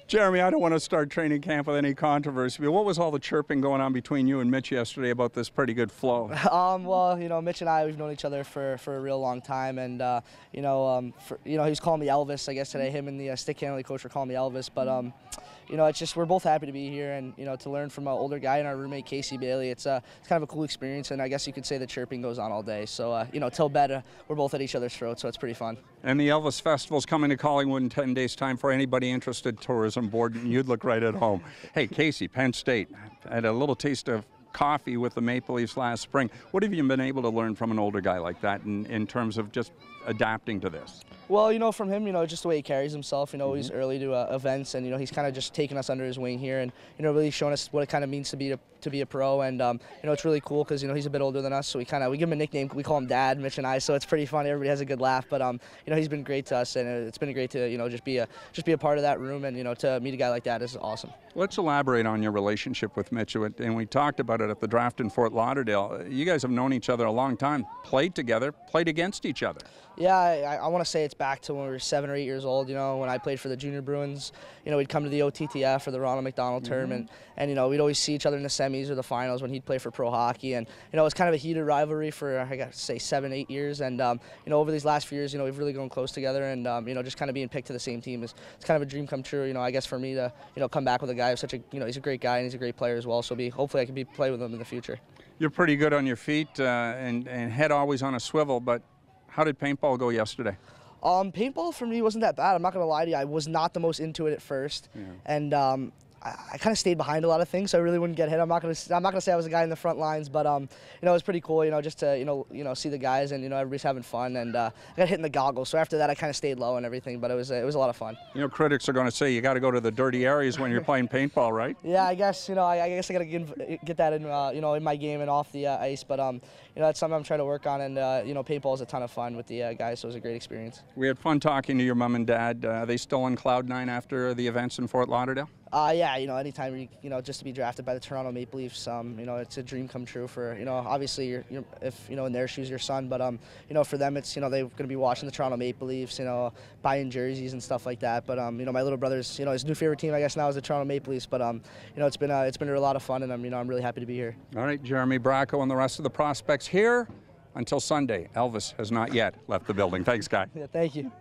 Jeremy, I don't want to start training camp with any controversy, but what was all the chirping going on between you and Mitch yesterday about this pretty good flow? Well, Mitch and I, we've known each other for a real long time, and he was calling me Elvis, I guess today. Him and the stick handling coach were calling me Elvis, but it's just we're both happy to be here, and to learn from an older guy and our roommate Casey Bailey. It's kind of a cool experience, and I guess you could say the chirping goes on all day. So till bed, we're both at each other's throats, so it's pretty fun. And the Elvis Festival's coming to Collingwood in 10 days' time. For anybody interested in tourism board, you'd look right at home. Hey, Casey, Penn State had a little taste of coffee with the Maple Leafs last spring. What have you been able to learn from an older guy like that in terms of just adapting to this? Well, from him, just the way he carries himself, he's early to events, and, he's kind of just taking us under his wing here and, really showing us what it kind of means to be a pro. And, it's really cool because, he's a bit older than us, so we give him a nickname. We call him Dad, Mitch and I, so it's pretty funny. Everybody has a good laugh, but, he's been great to us, and it's been great to, just be a part of that room, and, to meet a guy like that is awesome. Let's elaborate on your relationship with Mitch, and we talked about it at the draft in Fort Lauderdale. You guys have known each other a long time, played together, played against each other. Yeah, I want to say it's back to when we were 7 or 8 years old, when I played for the Junior Bruins. We'd come to the OTTF or the Ronald McDonald tournament, and we'd always see each other in the semis or the finals when he'd play for pro hockey. And, it was kind of a heated rivalry for, I got to say, 7, 8 years. And, over these last few years, we've really grown close together. And, just kind of being picked to the same team it's kind of a dream come true, I guess, for me to, come back with a guy who's such a, he's a great guy and he's a great player as well. So hopefully I can play with him in the future. You're pretty good on your feet and head always on a swivel, but how did paintball go yesterday? Paintball for me wasn't that bad. I'm not going to lie to you. I was not the most into it at first, and I kind of stayed behind a lot of things, so I really wouldn't get hit. I'm not going to say I was a guy in the front lines, but it was pretty cool, just to see the guys and everybody's having fun. And I got hit in the goggles, so after that I kind of stayed low and everything. But it was a lot of fun. Critics are going to say you got to go to the dirty areas when you're playing paintball, right? Yeah, I guess I got to get that in in my game and off the ice. But that's something I'm trying to work on. And paintball is a ton of fun with the guys, so it was a great experience. We had fun talking to your mom and dad. Are they still on cloud 9 after the events in Fort Lauderdale? Yeah, anytime just to be drafted by the Toronto Maple Leafs, it's a dream come true for, obviously you're if, in their shoes, your son, but, for them, it's, they're going to be watching the Toronto Maple Leafs, buying jerseys and stuff like that. But, my little brother's, his new favorite team, I guess, now is the Toronto Maple Leafs. But, it's been a lot of fun, and I'm really happy to be here. All right, Jeremy, Bracco, and the rest of the prospects here until Sunday. Elvis has not yet left the building. Thanks, guy. Yeah, thank you.